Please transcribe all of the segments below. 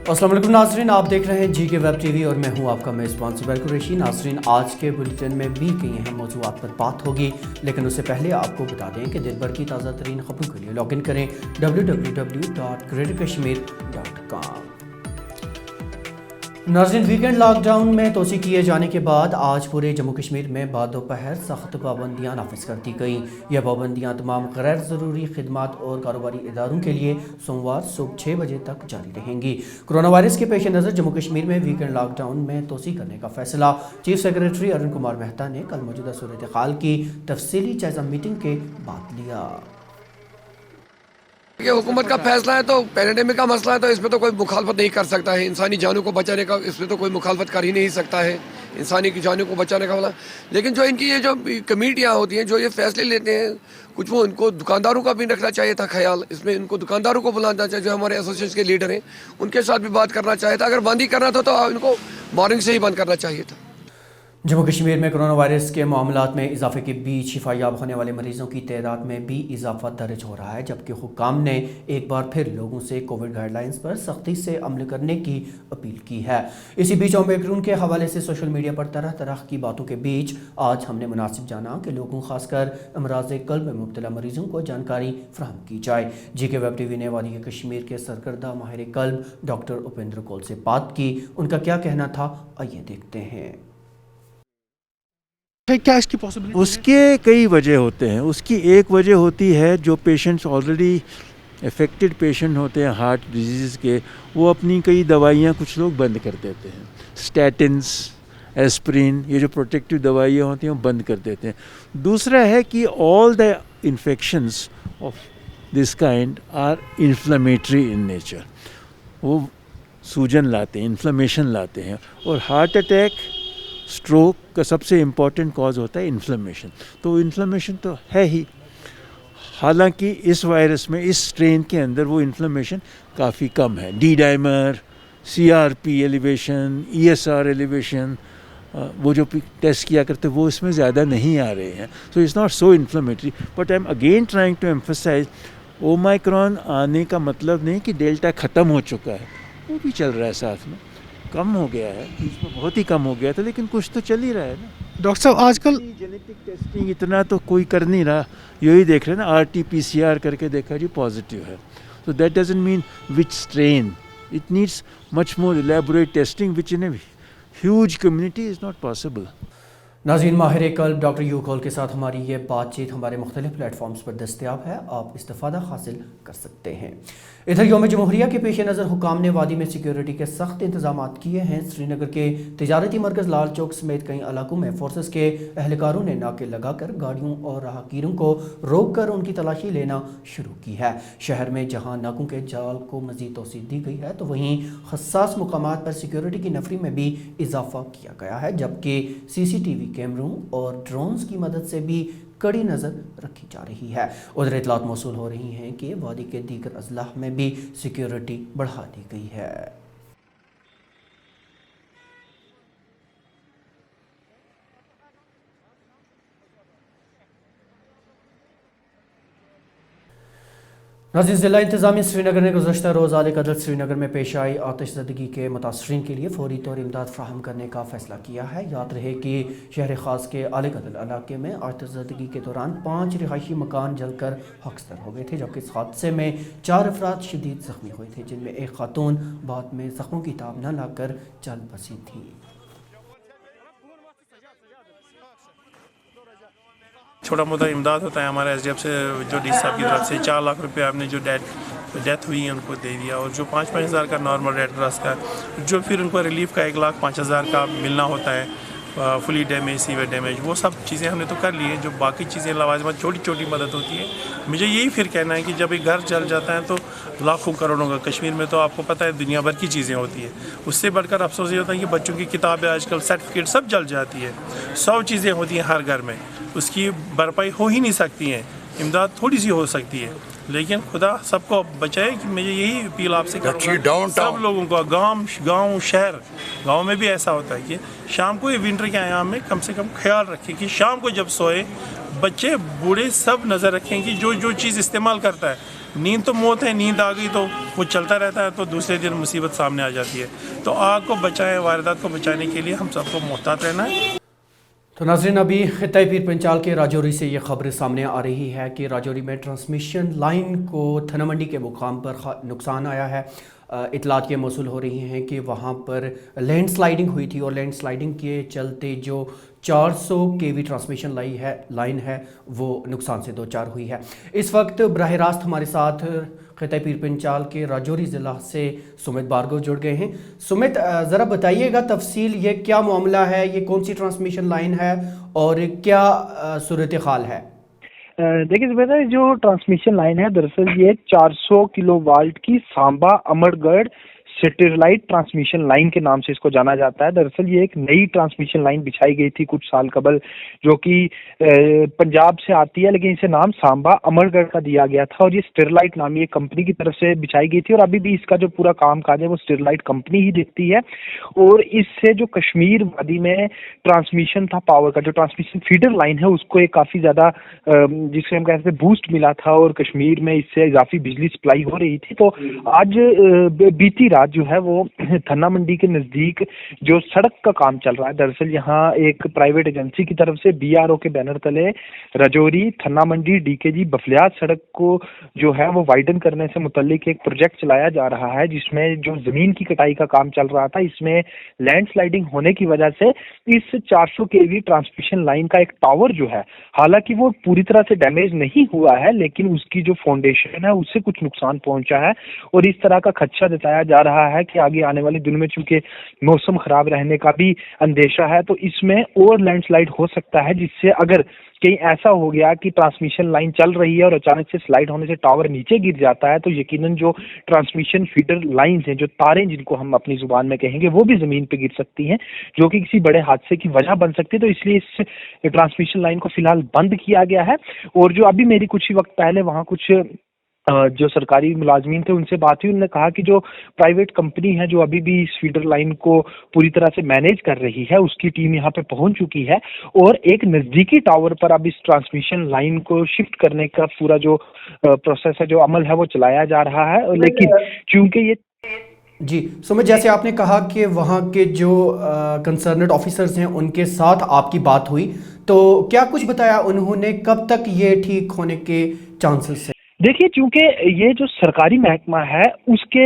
अस्सलाम वालेकुम नाज़रीन, आप देख रहे हैं जी के वेब टीवी और मैं हूं आपका मेज़बान सुबैर कुरैशी। नाज़रीन, आज के बुलेटिन में भी कई अहम मौज़ूआत पर बात होगी, लेकिन उससे पहले आपको बता दें कि दिन भर की ताज़ा तरीन खबरों के लिए लॉगिन करें www.greaterkashmir.com। नाज़रीन, वीकेंड लॉकडाउन में तोसी किए जाने के बाद आज पूरे जम्मू कश्मीर में बाद दोपहर सख्त पाबंदियाँ नाफिज कर दी गई। यह पाबंदियाँ तमाम गैर ज़रूरी खिदमात और कारोबारी इदारों के लिए सोमवार सुबह 6 बजे तक जारी रहेंगी। कोरोना वायरस के पेश नज़र जम्मू कश्मीर में वीकेंड लॉकडाउन में तोसी करने का फैसला चीफ सेक्रेटरी अरुण कुमार मेहता ने कल मौजूदा सूरत हाल की तफसीली जायजा मीटिंग के बाद लिया। ये हुकूमत का फैसला है तो पैंडेमिक का मसला है तो इसमें तो कोई मुखालफत नहीं कर सकता है। इंसानी जानों को बचाने का इसमें तो कोई मुखालफत कर ही नहीं सकता है, इंसानी की जानों को बचाने का वाला। लेकिन जो इनकी ये जो कमेटियाँ होती हैं जो ये फैसले लेते हैं, कुछ वो इनको दुकानदारों का भी रखना चाहिए था ख्याल। इसमें इनको दुकानदारों को बुलाना चाहिए, जो हमारे एसोसिएशन के लीडर हैं उनके साथ भी बात करना चाहिए था। अगर बंद ही करना था तो इनको मॉर्निंग से ही बंद करना चाहिए था। जम्मू कश्मीर में कोरोना वायरस के मामलात में इजाफे के बीच शिफायाब होने वाले मरीजों की तादाद में भी इजाफा दर्ज हो रहा है, जबकि हुक्काम ने एक बार फिर लोगों से कोविड गाइडलाइंस पर सख्ती से अमल करने की अपील की है। इसी बीच ओमिक्रॉन के हवाले से सोशल मीडिया पर तरह तरह की बातों के बीच आज हमने मुनासिब जाना कि लोगों खासकर अमराज कल्ब में मुब्तला मरीजों को जानकारी फ्राहम की जाए। जी के वेब टीवी ने वादी कश्मीर के सरकर्दा माहिर कल्ब डॉक्टर उपेंद्र कौल से बात की। उनका क्या कहना था, आइए देखते हैं। क्या इसकी पॉसिबिलिटी? उसके कई वजह होते हैं। उसकी एक वजह होती है जो पेशेंट्स ऑलरेडी अफेक्टेड पेशेंट होते हैं हार्ट डिजीज़ के, वो अपनी कई दवाइयाँ कुछ लोग बंद कर देते हैं। स्टैटिन्स, एस्प्रिन, ये जो प्रोटेक्टिव दवाइयाँ होती हैं वो बंद कर देते हैं। दूसरा है कि all the infections of this kind are inflammatory in nature. वो सूजन लाते हैं, इन्फ्लेमेशन लाते हैं, और हार्ट अटैक, स्ट्रोक का सबसे इम्पॉर्टेंट कॉज होता है इन्फ्लेमेशन। तो इन्फ्लेमेशन तो है ही, हालांकि इस वायरस में, इस स्ट्रेन के अंदर वो इन्फ्लेमेशन काफ़ी कम है। D dimer, CRP elevation, ESR elevation, वो जो टेस्ट किया करते वो इसमें ज़्यादा नहीं आ रहे हैं। So it's not so inflammatory, but I am again trying to emphasise Omicron आने का मतलब नहीं कि डेल्टा ख़त्म हो चुका है, वो भी चल रहा है साथ में, कम हो गया है, बीच में बहुत ही कम हो गया था, लेकिन कुछ तो चल ही रहा है ना। डॉक्टर साहब, आजकल जेनेटिक टेस्टिंग इतना तो कोई कर नहीं रहा, यही देख रहे हैं ना, RT-PCR करके देखा जी पॉजिटिव है। So that doesn't mean which strain, it needs much more elaborate testing which in a huge community is not possible. नाज़रीन, माहिर कल्ब डॉक्टर यू कौल के साथ हमारी ये बातचीत हमारे मुख्तलिफ प्लेटफॉर्म्स पर दस्तियाब है, आप इस्तेफ़ादा हासिल कर सकते हैं। इधर यौम जमहूरिया के पेश नज़र हुक्काम ने वादी में सिक्योरिटी के सख्त इंतजाम किए हैं। श्रीनगर के तिजारती मरकज़ लाल चौक समेत कई इलाकों में फोर्सेस के एहलकारों ने नाके लगाकर गाड़ियों और राहगीरों को रोक कर उनकी तलाशी लेना शुरू की है। शहर में जहाँ नाकों के जाल को मज़ीद तोसी दी गई है, तो वहीं हसास मुकामात पर सिक्योरिटी की नफरी में भी इजाफा किया गया है, जबकि CCTV कैमरों और ड्रोन्स की मदद से भी कड़ी नज़र रखी जा रही है। उधर इतलात मौसूल हो रही हैं कि वादी के दीगर अजलाह में भी सिक्योरिटी बढ़ा दी गई है। नाज़रीन, ज़िला इंतज़ामिया श्रीनगर ने गुज़श्ता रोज़ आले कदर श्रीनगर में पेश आई आतिशज़दगी के मुतासरीन के लिए फौरी तौर इमदाद फ्राहम करने का फ़ैसला किया है। याद रहे कि शहर ख़ास के आले कदर इलाके में आतिशज़दगी के दौरान 5 रिहायशी मकान जलकर खाकसार हो गए थे, जबकि इस हादसे में 4 अफराद शदीद ज़ख्मी हुए थे, जिनमें एक खातून बाद में ज़ख्मों की ताब न लाकर चल बसी थी। छोटा मोटा इमदाद होता है हमारे SDF से, जो DC साहब की तरफ से 4 लाख रुपए आपने जो डेथ हुई है उनको दे दिया, और जो 5-5 हज़ार का नॉर्मल रेड क्रॉस का, जो फिर उनको रिलीफ का 1,05,000 का मिलना होता है, फुली डैमेज, सीवियर डैमेज, वो सब चीज़ें हमने तो कर ली है। जो बाकी चीज़ें लवाजमत छोटी छोटी मदद होती है, मुझे यही फिर कहना है कि जब एक घर जल जाता है तो लाखों करोड़ों का, कश्मीर में तो आपको पता है दुनिया भर की चीज़ें होती है, उससे बढ़कर अफसोस ये होता है कि बच्चों की किताबें, आजकल सर्टिफिकेट सब जल जाती है। 100 चीज़ें होती हैं हर घर में, उसकी भरपाई हो ही नहीं सकती है, इमदाद थोड़ी सी हो सकती है, लेकिन खुदा सबको बचाए। कि मुझे यही अपील आपसे करूँगा, सब लोगों को, गांव शहर, गांव में भी ऐसा होता है कि शाम को ये विंटर के आयाम में कम से कम ख्याल रखें कि शाम को जब सोए, बच्चे बूढ़े सब नज़र रखें कि जो चीज़ इस्तेमाल करता है नींद तो मौत है, नींद आ गई तो वो चलता रहता है, तो दूसरे दिन मुसीबत सामने आ जाती है। तो आग को बचाएं, वारदात को बचाने के लिए हम सबको मुहतात रहना है। तो नाज़रीन, अभी खित्ता पीर पंचाल के राजौरी से ये खबर सामने आ रही है कि राजौरी में ट्रांसमिशन लाइन को थना मंडी के मुकाम पर नुकसान आया है। इतलात ये मौसूल हो रही हैं कि वहाँ पर लैंडस्लाइडिंग हुई थी और लैंडस्लाइडिंग के चलते जो 400 kV ट्रांसमिशन लाइन है वो नुकसान से दो चार हुई है। इस वक्त बराह रास्त हमारे साथ खित्ता पीर पंचाल के राजौरी ज़िला से सुमित भार्गव जुड़ गए हैं। सुमित, ज़रा बताइएगा तफसील, ये क्या मामला है, ये कौन सी ट्रांसमिशन लाइन है और क्या सूरत हाल है? देखिए सुबह, जो ट्रांसमिशन लाइन है दरअसल ये 400 किलोवाल्ट की Samba Amargarh satellite transmission line के नाम से इसको जाना जाता है। दरअसल ये एक नई ट्रांसमिशन लाइन बिछाई गई थी कुछ साल कबल, जो कि पंजाब से आती है, लेकिन इसे नाम सांबा अमरगढ़ का दिया गया था और ये स्टेरलाइट नामी एक कंपनी की तरफ से बिछाई गई थी और अभी भी इसका जो पूरा काम काज है वो स्टेरलाइट कंपनी ही देखती है। और इससे जो कश्मीर वादी में ट्रांसमिशन था पावर का, जो ट्रांसमिशन फीडर लाइन है, उसको एक काफ़ी ज़्यादा जिसे हम कहते हैं बूस्ट मिला था और कश्मीर में इससे इजाफी बिजली सप्लाई हो रही थी। तो आज बीती रात जो है वो थन्ना मंडी के नज़दीक जो सड़क का काम चल रहा है, दरअसल यहाँ एक प्राइवेट एजेंसी की तरफ से BRO के बैनर तले राजौरी थन्ना मंडी DKG बफलियात सड़क को जो है वो वाइडन करने से मुतल्लिक एक प्रोजेक्ट चलाया जा रहा है, जिसमें जो जमीन की कटाई का काम चल रहा था, इसमें लैंडस्लाइडिंग होने की वजह से इस 400 kV ट्रांसमिशन लाइन का एक टावर जो है, हालांकि वो पूरी तरह से डैमेज नहीं हुआ है, लेकिन उसकी जो फाउंडेशन है उससे कुछ नुकसान पहुंचा है और इस तरह का खदशा जताया जा रहा है कि आगे आने वाले दिनों में चूंकि मौसम खराब रहने का भी अंदेशा है तो इसमें और लैंडस्लाइड हो सकता है, जिससे अगर कहीं ऐसा हो गया कि ट्रांसमिशन लाइन चल रही है और अचानक से स्लाइड होने से टावर नीचे गिर जाता है तो यकीनन जो ट्रांसमिशन फीडर लाइंस हैं, जो तारें जिनको हम अपनी जुबान में कहेंगे, वो भी जमीन पे गिर सकती हैं, जो कि किसी बड़े हादसे की वजह बन सकती है। तो इसलिए इस ट्रांसमिशन लाइन को फिलहाल बंद किया गया है। और जो अभी मेरी कुछ ही वक्त पहले वहाँ कुछ जो सरकारी मुलाजमीन थे उनसे बात हुई, उन्होंने कहा कि जो प्राइवेट कंपनी है जो अभी भी इस फीडर लाइन को पूरी तरह से मैनेज कर रही है, उसकी टीम यहाँ पे पहुंच चुकी है और एक नज़दीकी टावर पर अब इस ट्रांसमिशन लाइन को शिफ्ट करने का पूरा जो प्रोसेस है, जो अमल है, वो चलाया जा रहा है। लेकिन चूंकि ये जी सुमित, जैसे आपने कहा कि वहाँ के जो कंसर्नेड ऑफिसर्स हैं उनके साथ आपकी बात हुई, तो क्या कुछ बताया उन्होंने, कब तक ये ठीक होने के चांसेस हैं? देखिए, चूंकि ये जो सरकारी महकमा है उसके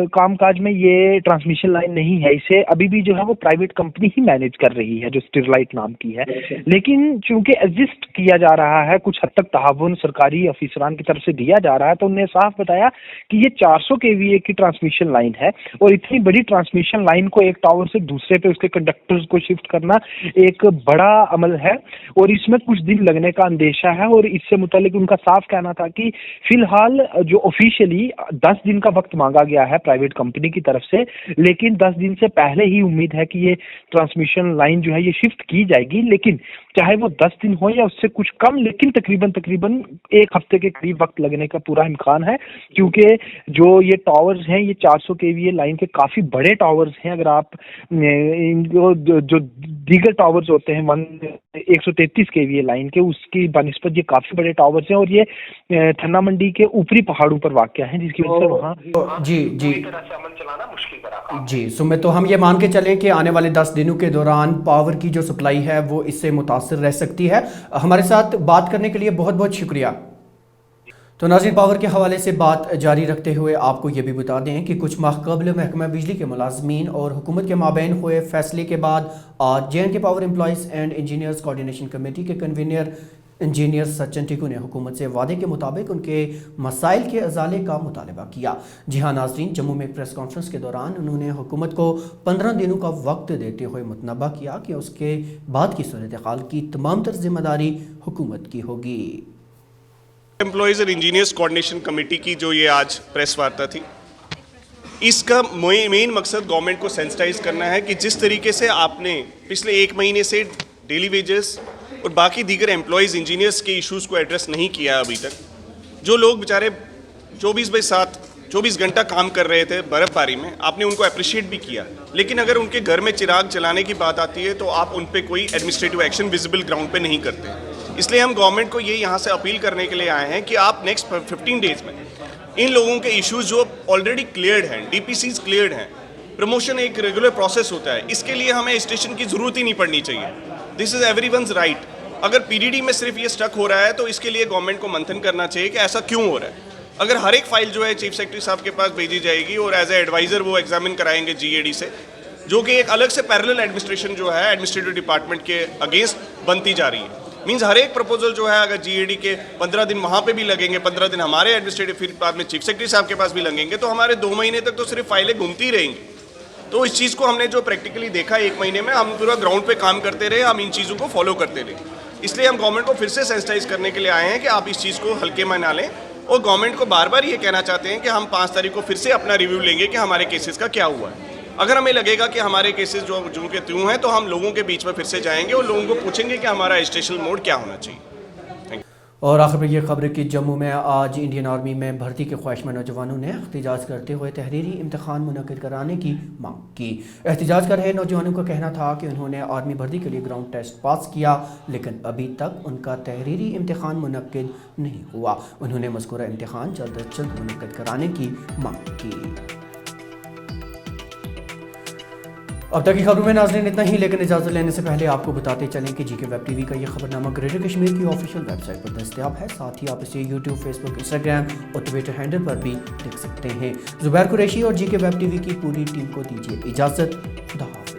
कामकाज में ये ट्रांसमिशन लाइन नहीं है, इसे अभी भी जो है वो प्राइवेट कंपनी ही मैनेज कर रही है जो स्टेरलाइट नाम की है। लेकिन चूंकि एग्जिस्ट किया जा रहा है, कुछ हद तक तहावुन सरकारी अफसरान की तरफ से दिया जा रहा है, तो उन्होंने साफ बताया कि ये 400 kVA की ट्रांसमिशन लाइन है और इतनी बड़ी ट्रांसमिशन लाइन को एक टावर से दूसरे पे उसके कंडक्टर्स को शिफ्ट करना एक बड़ा अमल है और इसमें कुछ दिन लगने का अंदेशा है। और इससे मुतालिक उनका साफ कहना था कि फिलहाल जो ऑफिशियली 10 दिन का वक्त मांगा गया है प्राइवेट कंपनी की तरफ से, लेकिन 10 दिन से पहले ही उम्मीद है कि ये ट्रांसमिशन लाइन जो है ये शिफ्ट की जाएगी। लेकिन चाहे वो 10 दिन हो या उससे कुछ कम, लेकिन तकरीबन 1 हफ्ते के करीब वक्त लगने का पूरा इम्कान है, क्योंकि जो ये टावर्स हैं ये 400 kVA लाइन के काफ़ी बड़े टावर्स हैं। अगर आप जो दीगर टावर्स होते हैं 133 kVA लाइन के, उसकी बनिस्बत ये काफ़ी बड़े टावर्स हैं और ये थन्ना मंडी के ऊपरी पहाड़ों पर वाक़या है, जिसकी वजह से वहाँ जी तरह से अमल चलाना मुश्किल बना। जी सुमित, तो हम ये मान के चलें कि आने वाले 10 दिनों के दौरान पावर की जो सप्लाई है वो इससे मुतासिर रह सकती है। हमारे साथ बात करने के लिए बहुत बहुत शुक्रिया। तो नाज़रीन, पावर के हवाले से बात जारी रखते हुए आपको ये भी बता दें कि कुछ माह कबल महकमा बिजली के मुलाजमीन और हुकूमत के माबैन हुए फैसले के बाद आज JNK power employees and engineers coordination committee के कन्वीनर इंजीनियर सचिन टिकू ने हुकूमत से वादे के मुताबिक उनके मसाइल के अजाले का मुतालबा किया। जी हाँ नाज़रीन, जम्मू में एक प्रेस कॉन्फ्रेंस के दौरान उन्होंने हुकूमत को 15 दिनों का वक्त देते हुए मुतनबा किया कि उसके बाद की सूरत हाल की तमाम तर जिम्मेदारी हुकूमत की होगी। एम्प्लॉयज़ और इंजीनियर्स कोऑर्डिनेशन कमेटी की जो ये आज प्रेस वार्ता थी, इसका मेन मकसद गवर्नमेंट को सेंसिटाइज करना है कि जिस तरीके से आपने पिछले 1 महीने से डेली वेजेस और बाकी दीगर एम्प्लॉयज़ इंजीनियर्स के इश्यूज़ को एड्रेस नहीं किया अभी तक, जो लोग बेचारे 24/7 24 घंटा काम कर रहे थे बर्फ़बारी में, आपने उनको अप्रिशिएट भी किया, लेकिन अगर उनके घर में चिराग जलाने की बात आती है तो आप उन पर कोई एडमिनिस्ट्रेटिव एक्शन विजिबल ग्राउंड पे नहीं करते। इसलिए हम गवर्नमेंट को ये यहाँ से अपील करने के लिए आए हैं कि आप नेक्स्ट 15 डेज में इन लोगों के इश्यूज जो ऑलरेडी क्लियर्ड हैं, डीपीसीज क्लियर्ड हैं, प्रमोशन एक रेगुलर प्रोसेस होता है, इसके लिए हमें स्टेशन की ज़रूरत ही नहीं पड़नी चाहिए। This is everyone's right. अगर पीडीडी में सिर्फ ये स्टक हो रहा है तो इसके लिए गवर्नमेंट को मंथन करना चाहिए कि ऐसा क्यों हो रहा है। अगर हर एक फाइल जो है चीफ सेक्रेटरी साहब के पास भेजी जाएगी और एज ए एडवाइज़र वो एग्जामिन कराएंगे जीएडी से, जो कि एक अलग से पैरेलल एडमिनिस्ट्रेशन जो है एडमिनिस्ट्रेटिव डिपार्टमेंट के अगेंस्ट बनती जा रही है। मीन्स हर एक प्रपोजल जो है अगर जीएडी के 15 दिन वहाँ पे भी लगेंगे, 15 दिन हमारे एडमिनिस्ट्रेटिव, फिर बाद में चीफ सेक्रेटरी साहब के पास भी लगेंगे, तो हमारे 2 महीने तक तो सिर्फ फाइलें घूमती रहेंगी। तो इस चीज़ को हमने जो प्रैक्टिकली देखा 1 महीने में, हम पूरा ग्राउंड पे काम करते रहे, हम इन चीज़ों को फॉलो करते रहे। इसलिए हम गवर्नमेंट को फिर से सेंसिटाइज करने के लिए आए हैं कि आप इस चीज़ को हल्के में ना लें, और गवर्नमेंट को बार बार ये कहना चाहते हैं कि हम 5 तारीख को फिर से अपना रिव्यू लेंगे कि हमारे केसेस का क्या हुआ है। अगर हमें लगेगा कि हमारे केसेस जो के त्यों हैं, तो हम लोगों के बीच में फिर से जाएंगे और लोगों को पूछेंगे कि हमारा रजिस्ट्रेशन मोड क्या होना चाहिए। और आखिर में ये खबर कि जम्मू में आज इंडियन आर्मी में भर्ती के ख्वाहिशमंद नौजवानों ने एहतजाज करते हुए तहरीरी इम्तिहान मुनक्किद कराने की मांग की। एहतजाज कर रहे नौजवानों का कहना था कि उन्होंने आर्मी भर्ती के लिए ग्राउंड टेस्ट पास किया, लेकिन अभी तक उनका तहरीरी इम्तिहान मुनक्किद नहीं हुआ। उन्होंने मज़कूरा इम्तिहान जल्द अज जल्द मुनक्किद कराने की मांग की। अब तक की खबरों में नाज़रीन इतना ही, लेकिन इजाज़त लेने से पहले आपको बताते चलें कि जीके वेब टीवी का ये खबरनामा ग्रेटर कश्मीर की ऑफिशियल वेबसाइट पर दस्तयाब है। साथ ही आप इसे यूट्यूब, फेसबुक, इंस्टाग्राम और ट्विटर हैंडल पर भी देख सकते हैं। ज़ुबैर कुरैशी और जीके वेब टीवी की पूरी टीम को दीजिए इजाज़त। खुदा हाफ़िज़।